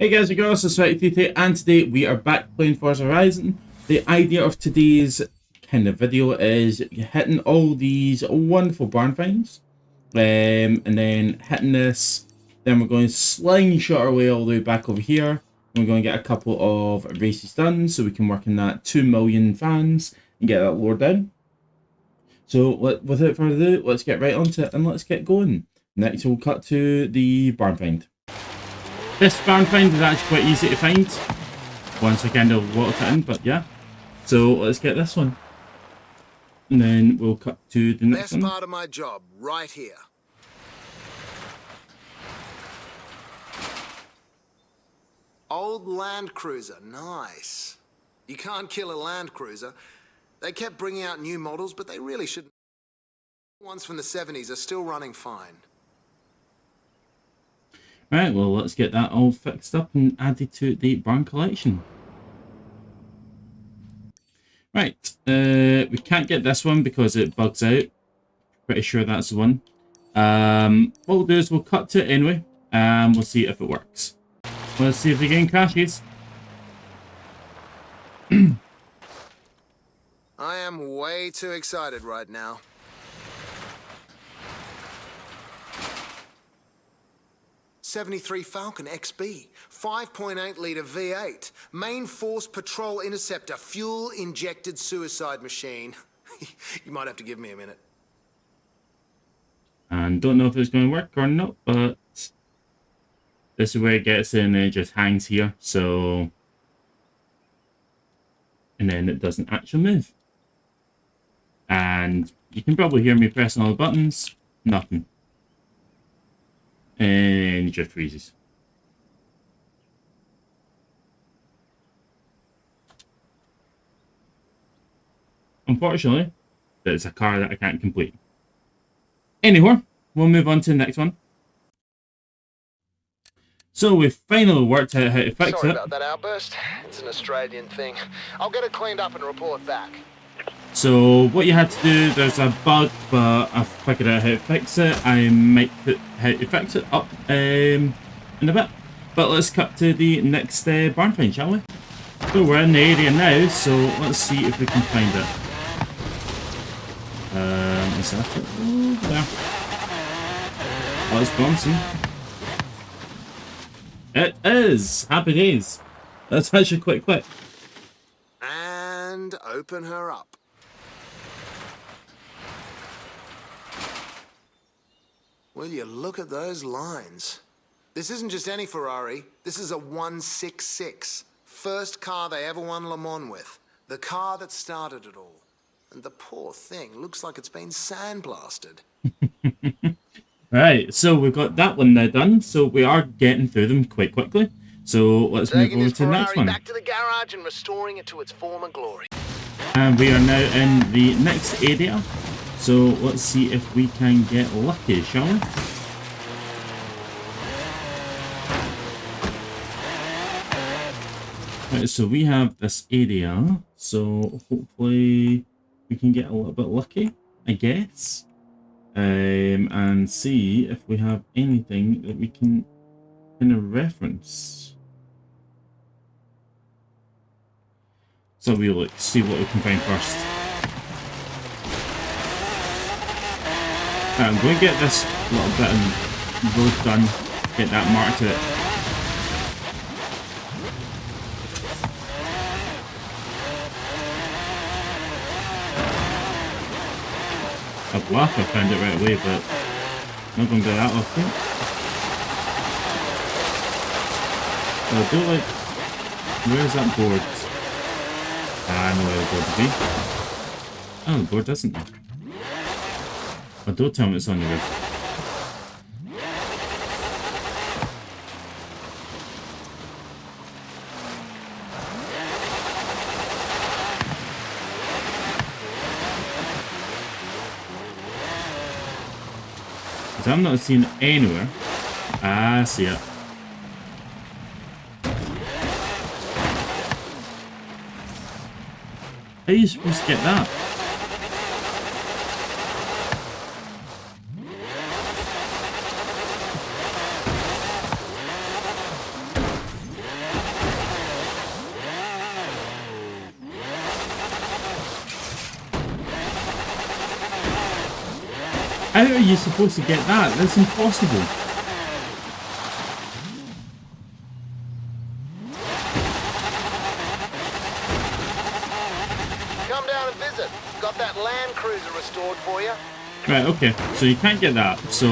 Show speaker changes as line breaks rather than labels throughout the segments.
Hey guys and girls, it's White-knuckle, and today we are back playing Forza Horizon. The idea of today's kind of video is hitting all these wonderful barn finds, and then hitting this. Then we're going to slingshot our way all the way back over here. We're going to get a couple of races done so we can work in that 2 million fans and get that lower down. So without further ado, let's get right onto it and let's get going. Next we'll cut to the barn find. This barn find is actually quite easy to find once I kind of locked it in, but yeah. So let's get this one. And then we'll cut to the next one.
Best part of my job, right here. Old Land Cruiser, nice. You can't kill a Land Cruiser. They kept bringing out new models, but they really shouldn't. The ones from the 70s are still running fine.
Right, well, let's get that all fixed up and added to the barn collection. Right, we can't get this one because it bugs out. Pretty sure that's the one. What we'll do is we'll cut to it anyway, and we'll see if it works. Let's see if the game crashes.
I am way too excited right now. '73 Falcon XB, 5.8-litre V8, main force patrol interceptor, fuel-injected suicide machine. You might have to give me a minute.
And don't know if it's going to work or not, but this is where it gets in and it just hangs here, so... And then it doesn't actually move. And you can probably hear me pressing all the buttons. Nothing. And it just freezes. Unfortunately, it's a car that I can't complete. Anyway, we'll move on to the next one. So we finally worked out how to fix it.
Sorry about that outburst. It's an Australian thing. I'll get it cleaned up and report back.
So what you had to do, there's a bug, but I figured out how to fix it. I might put how to fix it up in a bit. But let's cut to the next barn find, shall we? So we're in the area now, so let's see if we can find it. Is that it? Oh, there. Oh, it's Bronson. It is! Happy days. That's actually quite quick.
And open her up. Will you look at those lines? This isn't just any Ferrari. This is a 166. First car they ever won Le Mans with. The car that started it all. And the poor thing looks like it's been sandblasted.
Right, so we've got that one now done. So we are getting through them quite quickly. So let's move over to the next one.
Back to the garage and restoring it to its former glory.
And we are now in the next area. So let's see if we can get lucky, shall we? Right, so we have this area. So hopefully we can get a little bit lucky, I guess. And see if we have anything that we can kind of reference. So we'll see what we can find first. I'm going to get this little bit of road done, get that marked to it. I've laughed, I found it right away, but I'm not going to do that often. I do like, where's that board? I know where the board would be. Oh, the board doesn't. Oh, don't tell me it's on the roof. Because I'm not seeing it anywhere. I see it. How are you supposed to get that? How are you supposed to get that? That's impossible.
Come down and visit. Got that Land Cruiser restored for you.
Right, okay. So you can't get that, so...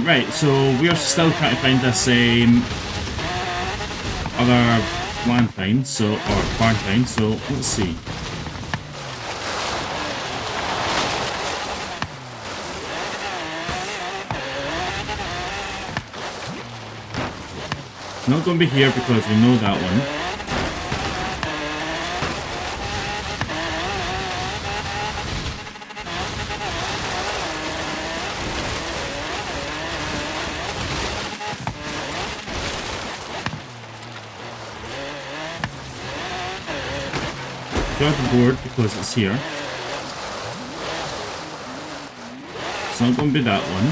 right, so we're still trying to find this other land find, so, or barn find, so let's see. It's not going to be here because we know that one. Got the board because it's here. It's not going to be that one.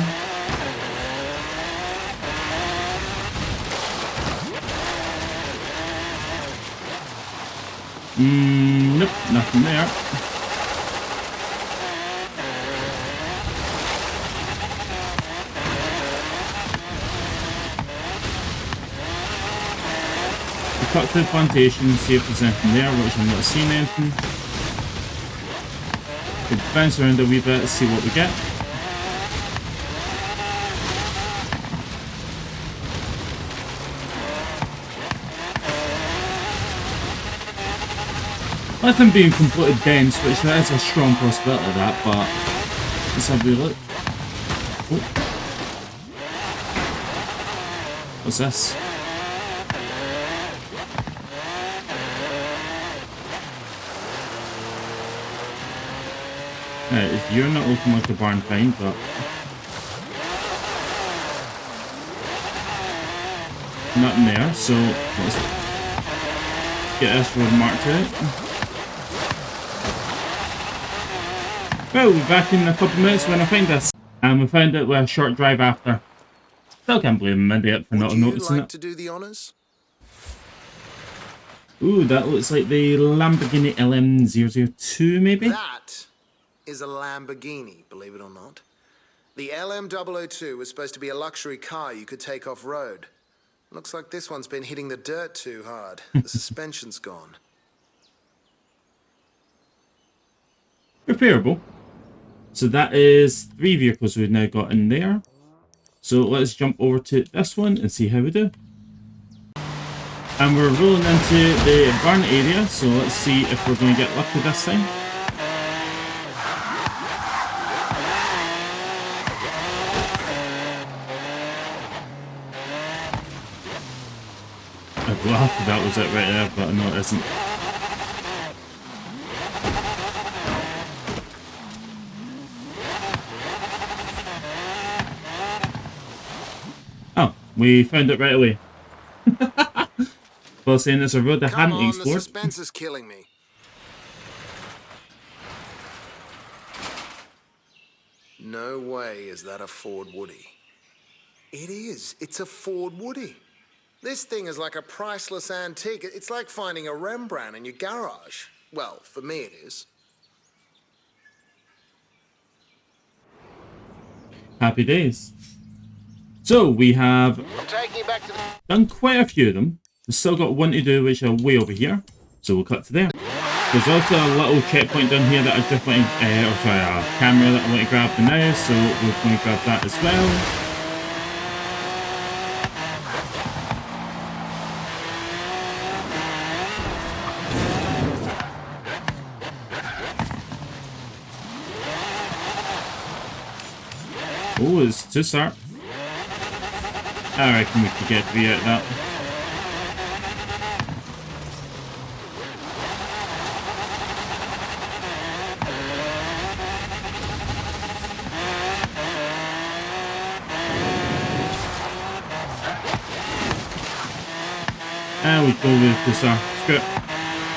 Nope, nothing there. Cut to the plantation, see if there's anything there, which I'm not seeing anything. Could bounce around a wee bit, see what we get. Nothing being completely dense, which there is a strong possibility of that, but let's have a wee look. Oh. What's this? You're not looking like a barn find, but nothing there, so let's get this road marked out. Well, we'll be back in a couple of minutes when I find this. And we found it with a short drive after. Still can't believe I'm an idiot for not noticing it.
To do the honors?
Ooh, that looks like the Lamborghini LM002, maybe?
That is a Lamborghini, believe it or not. The LM002 was supposed to be a luxury car you could take off-road. Looks like this one's been hitting the dirt too hard. The suspension's gone.
Repairable. So that is 3 vehicles we've now got in there. So let's jump over to this one and see how we do. And we're rolling into the barn area, so let's see if we're going to get lucky this time. I'd laugh if that was it right there, but no, it isn't. Oh, we found it right away. Well, saying it's a road that I hadn't explored.
The suspense is killing me. No way is that a Ford Woody. It is. It's a Ford Woody. This thing is like a priceless antique. It's like finding a Rembrandt in your garage. Well, for me it is.
Happy days. So we have done quite a few of them. We've still got one to do, which are way over here. So we'll cut to there. There's also a little checkpoint down here that I just want to, a camera that I want to grab for now. So we're going to grab that as well. Oh, it's too sharp. I reckon we could get 3 out of that. And we go with the star. Screw it.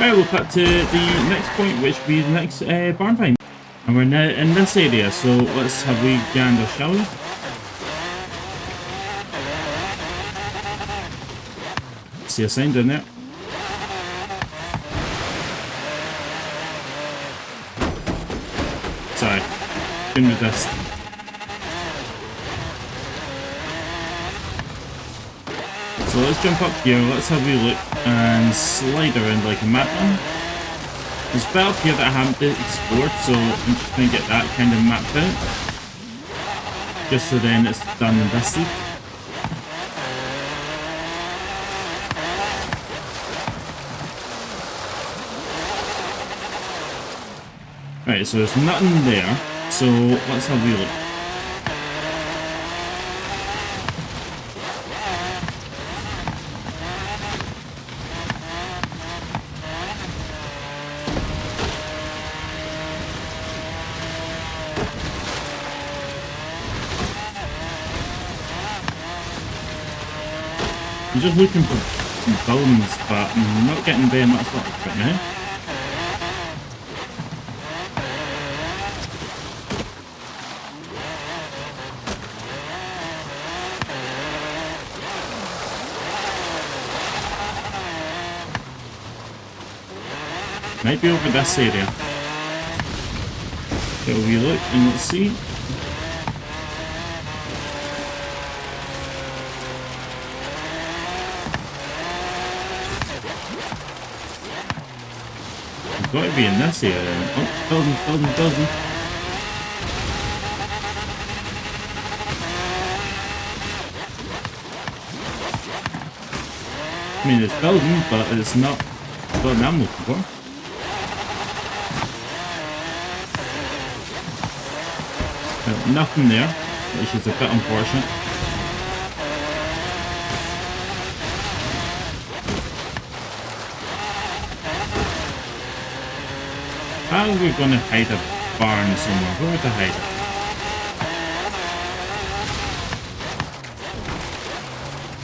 Right, we'll cut to the next point, which will be the next barn find. And we're now in this area, so let's have a wee gander, shall we? see a sign down there. Sorry, couldn't resist. So let's jump up here, let's have a wee look and slide around like a madman. There's a bit up here that I haven't explored, so I'm just going to get that kind of mapped out. Just so then it's done and dusted. Right, so there's nothing there, so let's have a wee look. I'm just looking for buildings, but I'm not getting very much luck right now. Might be over this area. Get a wee look and let's see. Got to be in this area. Oh, building. I mean, it's building, but it's not what I'm looking for. Nothing there, which is a bit unfortunate. How are we going to hide a barn somewhere? Where would I hide it?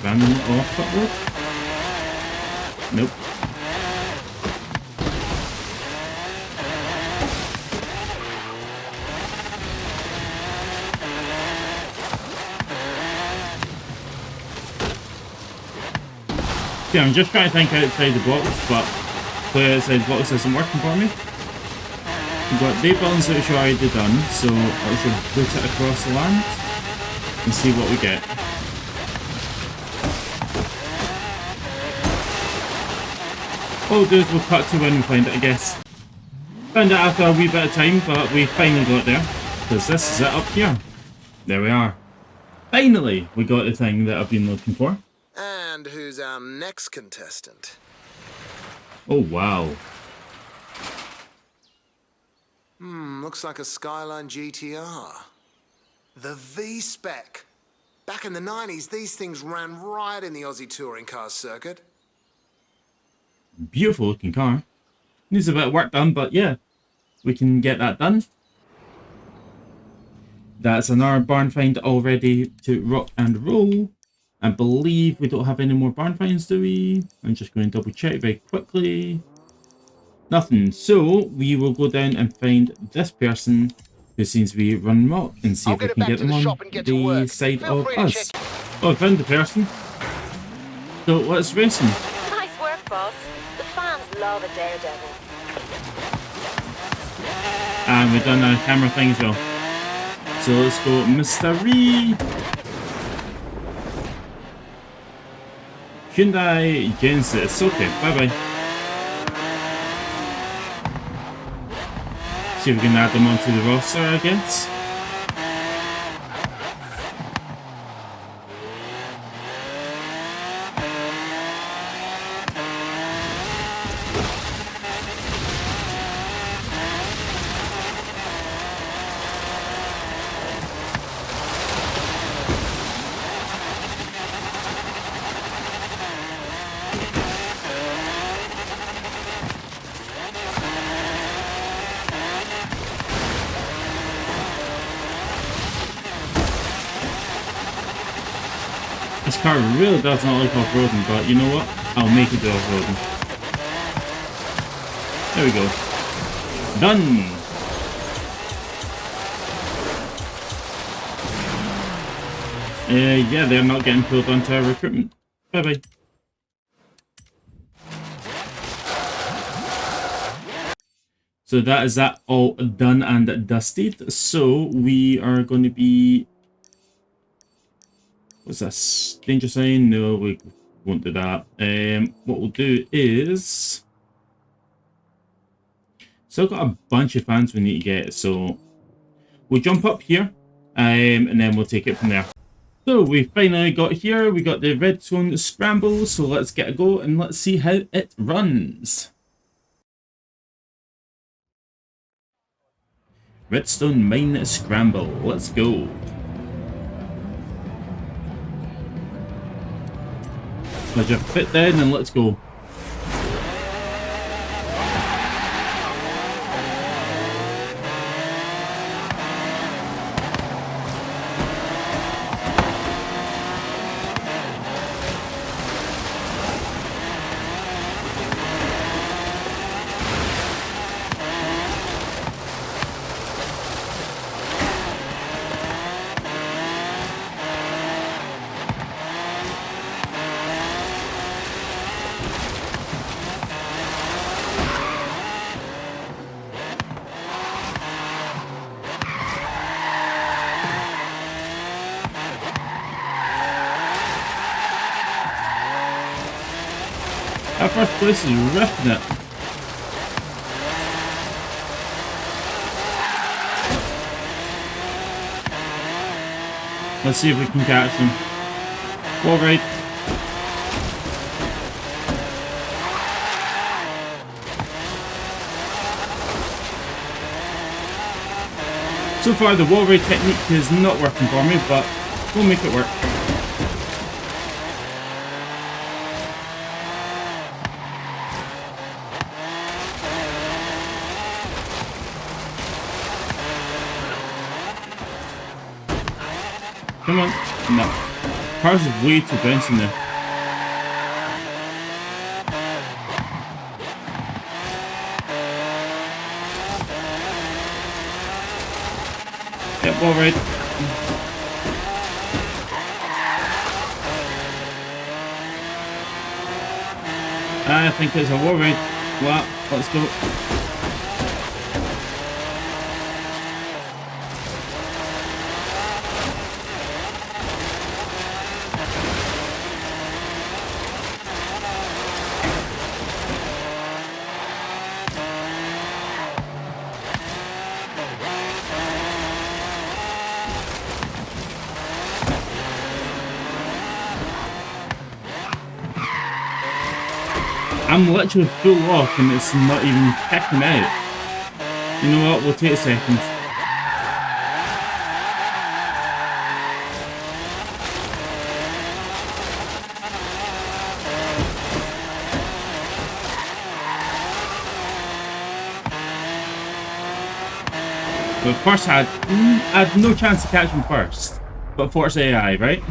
Random off footwork? Nope. Yeah, I'm just trying to think outside the box, but play outside the box isn't working for me. We've got day buildings that are already done, so I should put it across the land and see what we get. All we'll do is we'll cut to when we find it, I guess. Found it after a wee bit of time, but we finally got there. Because this is it up here. There we are. Finally, we got the thing that I've been looking for.
And who's our next contestant?
Oh, wow.
Looks like a Skyline GTR. The V-Spec. Back in the 90s, these things ran riot in the Aussie touring car circuit.
Beautiful looking car. Needs a bit of work done, but yeah, we can get that done. That's another barn find all ready to rock and roll. I believe we don't have any more barn finds, do we? I'm just going to double check very quickly. Nothing. So we will go down and find this person who seems to be running amok and see if we can get them on the side of us. Oh, I found the person. So let's race him.
Nice work, boss. The fans love a daredevil.
And we've done a camera thing as well. So let's go Mystery. Hyundai Genesis. Okay, bye-bye. See if we can add them onto the roster, I guess. This car really does not like off-roading, but you know what? I'll make it do off-roading. There we go. Done! Yeah, they're not getting pulled onto our recruitment. Bye-bye. So that is that all done and dusted. So we are going to be... What's this? Danger sign? No, we won't do that. What we'll do is... Still got a bunch of fans we need to get, so we'll jump up here, and then we'll take it from there. So we finally got here. We got the redstone scramble, so let's get a go and let's see how it runs. Redstone mine scramble. Let's go. Put your foot down and let's go. That first place is ripping it. Let's see if we can catch him. All right. So far the wall ride technique is not working for me, but we'll make it work. Come on. No. Cars is way too bouncing there. Yep, all right. I think it's a wall ride. Well, let's go. I'm literally full lock and it's not even kicking out. You know what? We'll take a second. But first I had no chance to catch him first. But Forza AI, right?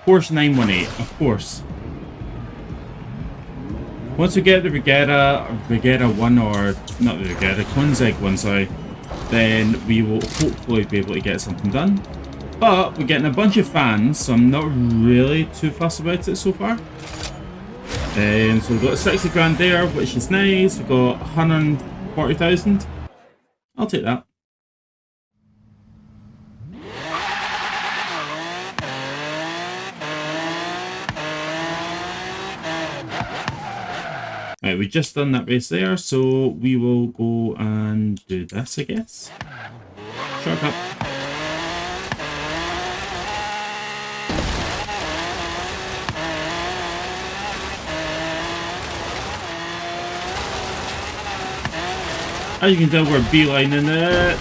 Force 918, of course. Once we get the Regatta 1, or not the Regatta, Koenigsegg 1, sorry, then we will hopefully be able to get something done. But we're getting a bunch of fans, so I'm not really too fussed about it so far. So we've got 60 grand there, which is nice. We've got 140,000. I'll take that. Right, we've just done that race there, so we will go and do this, I guess. Shortcut. As you can tell, we're beelining it.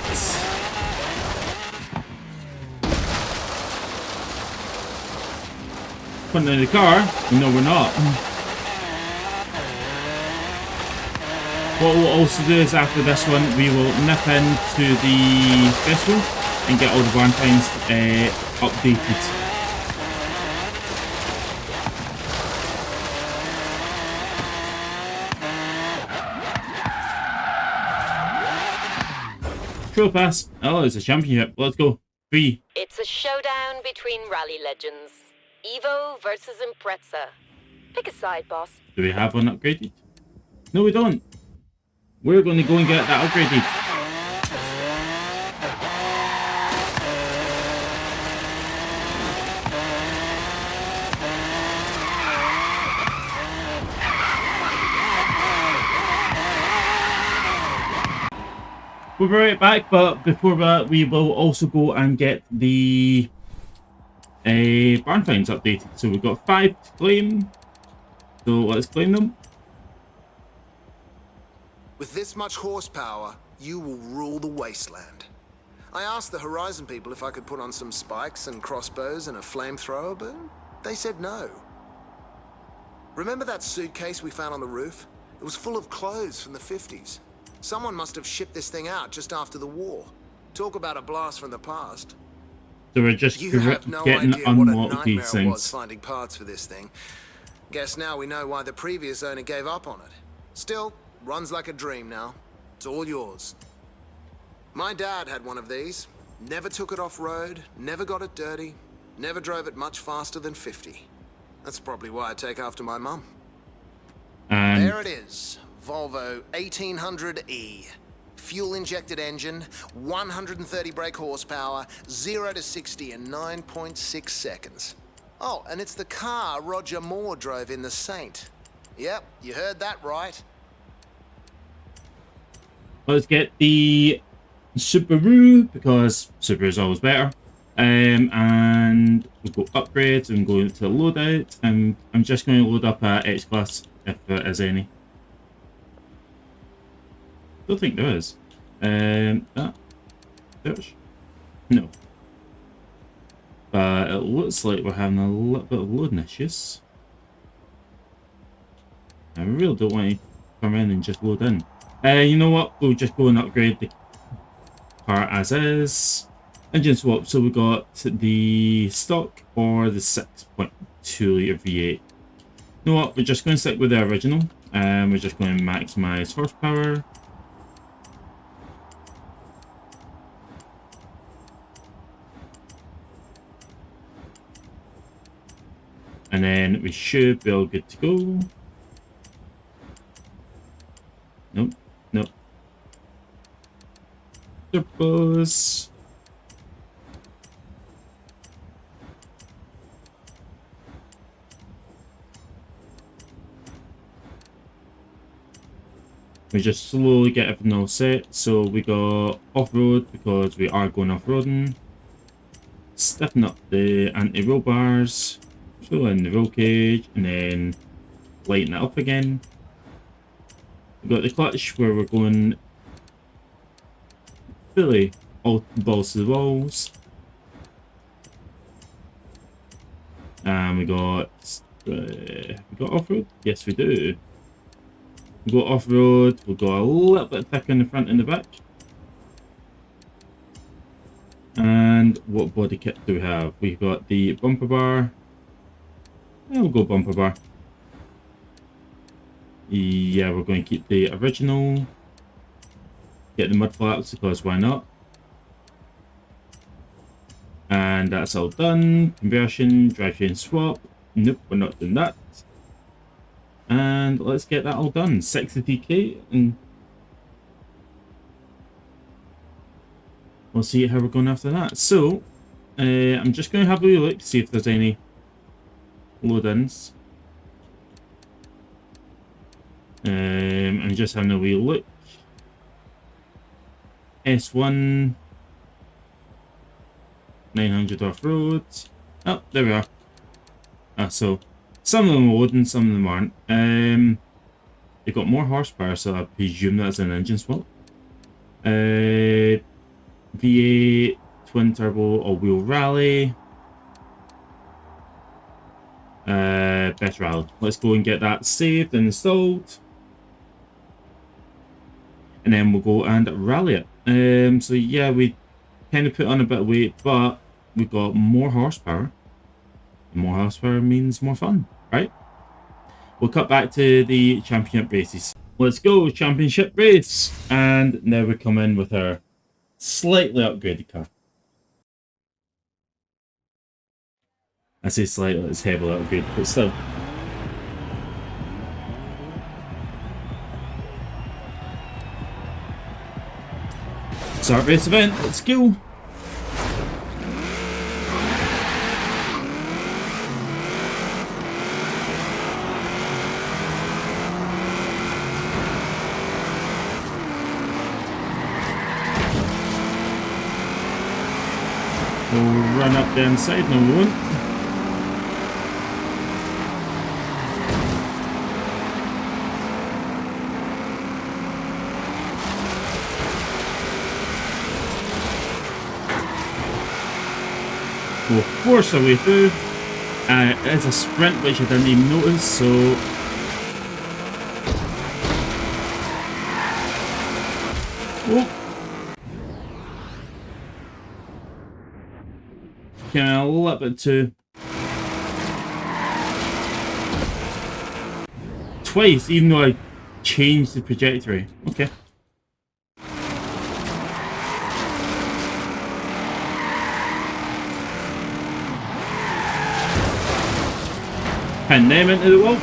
Putting in the car? No, we're not. What we'll also do is after this one, we will nip into the festival and get all the barn times updated. Trail pass. Oh, it's a championship. Let's go. 3.
It's a showdown between rally legends. Evo versus Impreza. Pick a side, boss.
Do we have one upgraded? No, we don't. We're going to go and get that upgraded. We'll be right back, but before that, we will also go and get the barn finds updated. So we've got 5 to claim. So let's claim them.
With this much horsepower, you will rule the wasteland. I asked the Horizon people if I could put on some spikes and crossbows and a flamethrower, but they said no. Remember that suitcase we found on the roof? It was full of clothes from the 50s. Someone must have shipped this thing out just after the war. Talk about a blast from the past.
So we're just
You have no
getting
idea what a
unlocked these
nightmare it was
things.
finding parts for this thing. Guess now we know why the previous owner gave up on it. Still, runs like a dream now. It's all yours. My dad had one of these. Never took it off-road, never got it dirty, never drove it much faster than 50. That's probably why I take after my mum.
And
There it is. Volvo 1800E. Fuel-injected engine, 130 brake horsepower, 0 to 60 in 9.6 seconds. Oh, and it's the car Roger Moore drove in the Saint. Yep, you heard that right.
let's get the Subaru, because Subaru is always better. And we'll go upgrades and go into loadout. And I'm just going to load up a X-Class, if there is any. Don't think there is. There's no. But it looks like we're having a little bit of loading issues. I really don't want to come in and just load in. You know what? We'll just go and upgrade the car as is. Engine swap. So we got the stock or the 6.2 litre V8. You know what? We're just going to stick with the original. We're just going to maximize horsepower. And then we should be all good to go. Nope, nope. Turbos. We just slowly get everything all set. So we got off-road because we are going off-roading. Stiffen up the anti-roll bars. Fill in the roll cage and then lighten it up again. We've got the clutch where we're going fully all balls to the walls. And we got off-road? Yes, we do. We got off-road, we've got a little bit thicker in the front and the back. And what body kit do we have? We've got the bumper bar. Yeah, we'll go bumper bar. Yeah, we're going to keep the original. Get the mud flaps because why not? And that's all done. Conversion, drivetrain swap. Nope, we're not doing that. And let's get that all done. 60k, and we'll see how we're going after that. So, I'm just going to have a wee look, see if there's any load-ins. I'm just having a wee look. S1 900 off-road. Oh, there we are. So some of them are loading, some of them aren't. They've got more horsepower, so I presume that's an engine swap. V8 twin turbo all-wheel rally. Better rally. Let's go and get that saved and installed. And then we'll go and rally it. So yeah, we kind of put on a bit of weight, but we've got more horsepower. More horsepower means more fun, right? We'll cut back to the championship races. Let's go, championship race. And now we come in with our slightly upgraded car. I say slightly, it's heavily upgraded, but still. Start race event, let's go. We'll run up the inside, no we won't. We'll force our way through. It's a sprint which I didn't even notice, so oh. Kind of a little bit too. Twice, even though I changed the trajectory. Okay. Pin them into the wall.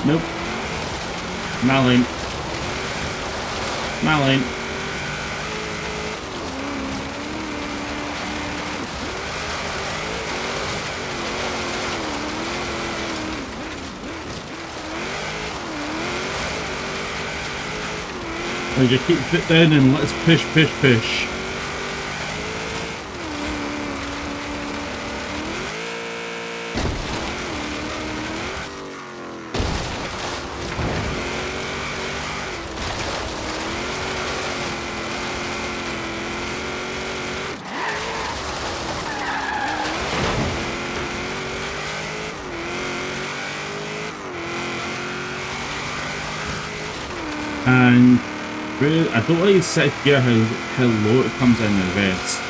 Nope. My lane. My lane. We just keep foot down and let's push, push, push. And really, I don't like the sixth gear how low it comes in the reverse.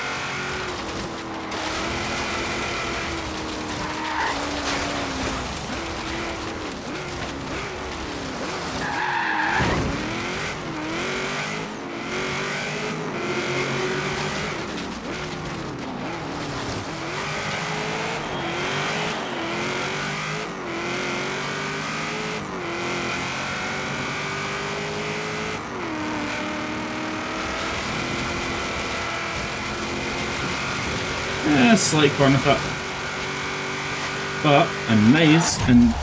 Slight corner cut, but a nice and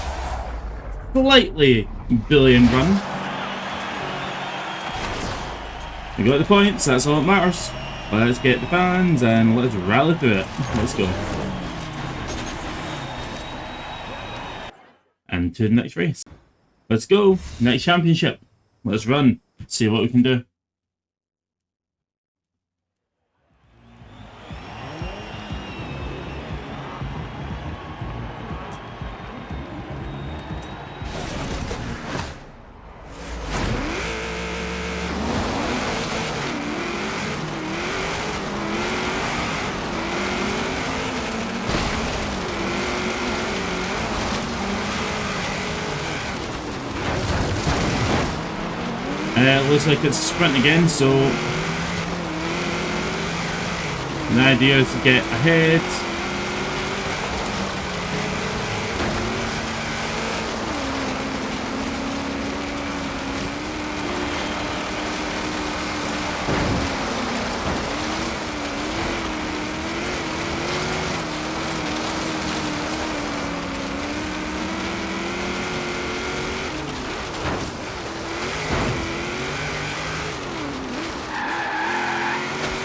slightly billion run. We got the points, that's all that matters. Let's get the fans and let's rally through it. Let's go. And to the next race. Let's go. Next championship. Let's run. See what we can do. It looks like it's a sprint again, so the idea is to get ahead.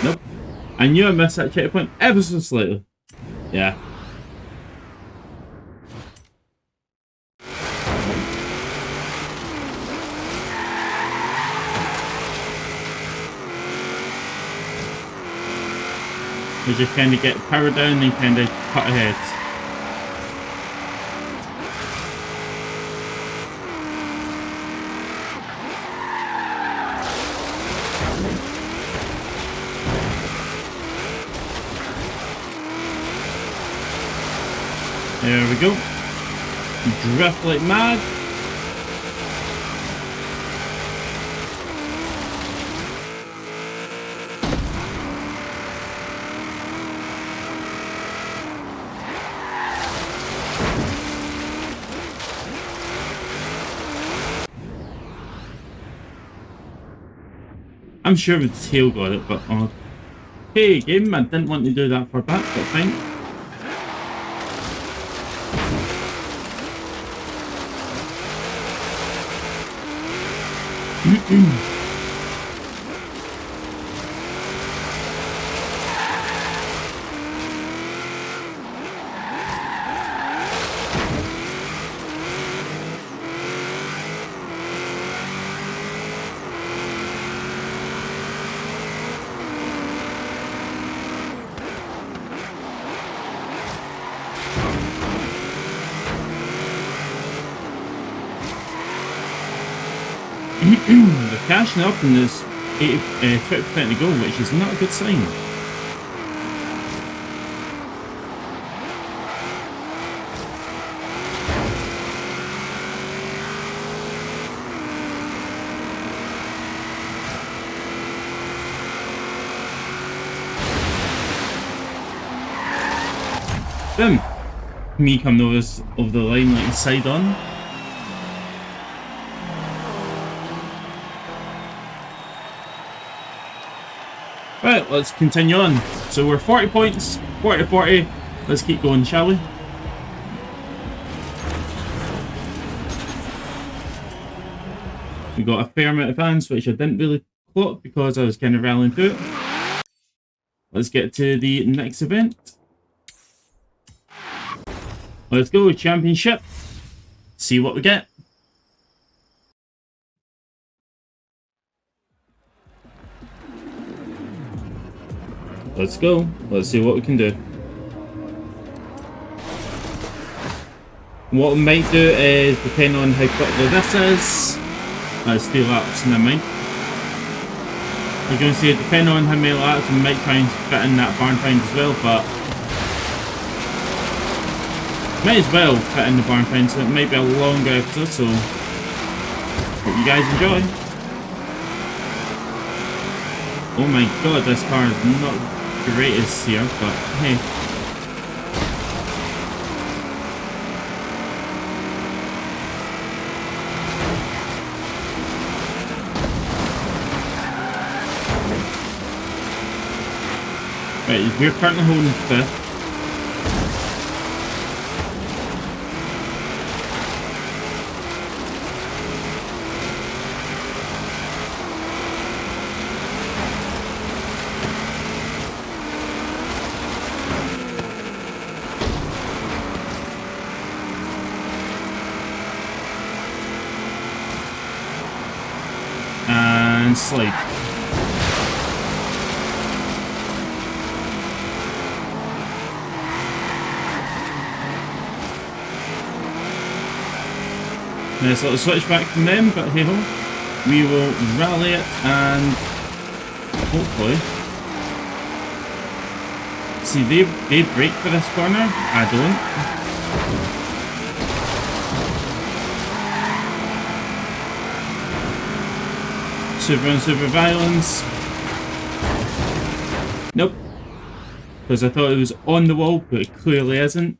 Nope. I knew I missed that checkpoint ever so slightly. Yeah. We just kind of get power down and kind of cut ahead. There we go. Drift like mad. I'm sure the tail got it, but hey, game, I didn't want to do that for back, but fine. They're cashing up and there's 20% to go, which is not a good sign. Boom! Me coming over the line like side on. Right, let's continue on. So we're 40 points, 40. Let's keep going, shall we? We got a fair amount of fans, which I didn't really clock because I was kind of rallying through it. Let's get to the next event. Let's go, championship. See what we get. Let's go. Let's see what we can do. What we might do is, depending on how quickly this is, let's do laps, never mind. You're going to see, depending on how many laps, we might try and fit in that barn find as well, but might as well fit in the barn find, so it might be a longer episode, so hope you guys enjoy. Oh my god, this car is not the greatest here, but hey. Right, we're currently holding 5th. And slide. Nice little switch back from them, but hey ho, we will rally it and hopefully see they brake for this corner. I don't. Super and super violence. Nope. Because I thought it was on the wall, but it clearly isn't.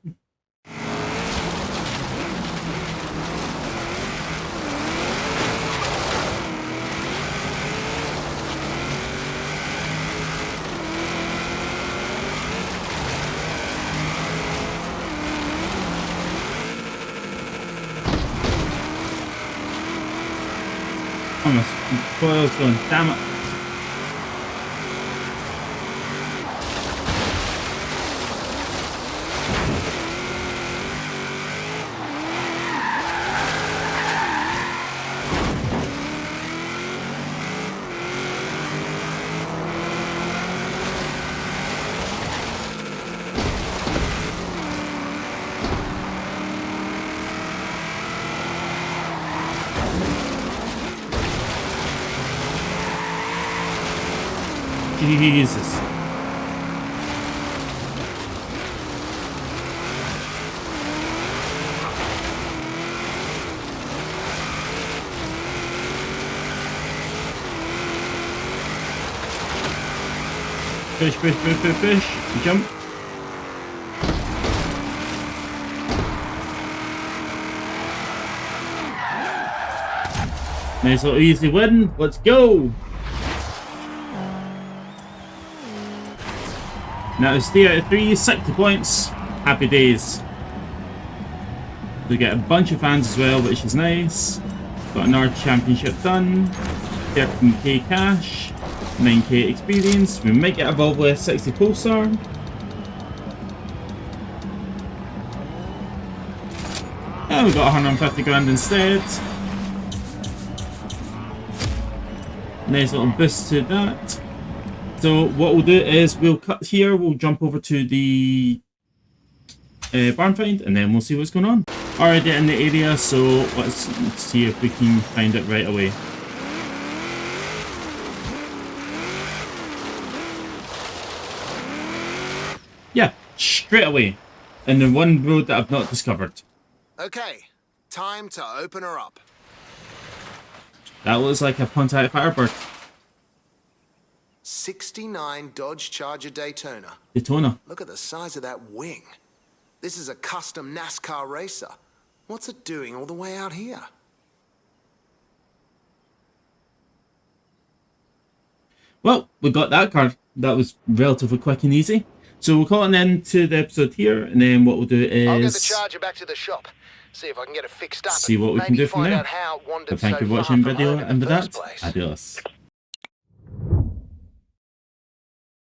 Almost. Boy, going, damn it. Jesus. Fish, fish, fish, fish, fish. Jump. Nice little easy win. Let's go. That was 3 out of 3, 60 points. Happy days. We get a bunch of fans as well, which is nice. Got another championship done. 13k cash. 9k experience. We might get a Volvo S60 Pulsar. And we got 150 grand instead. Nice little boost to that. So what we'll do is we'll cut here, we'll jump over to the barn find, and then we'll see what's going on. Already in the area, so let's see if we can find it right away. Yeah, straight away. In the one road that I've not discovered.
Okay, time to open her up.
That looks like a Pontiac Firebird.
69 Dodge Charger Daytona.
Daytona.
Look at the size of that wing. This is a custom NASCAR racer. What's it doing all the way out here?
Well, we got that car. That was relatively quick and easy. So we'll call an end to the episode here, and then what we'll do is
I'll get the Charger back to the shop. See if I can get it fixed up.
See what we can do from there. But thank you for watching the video, and with that, adios.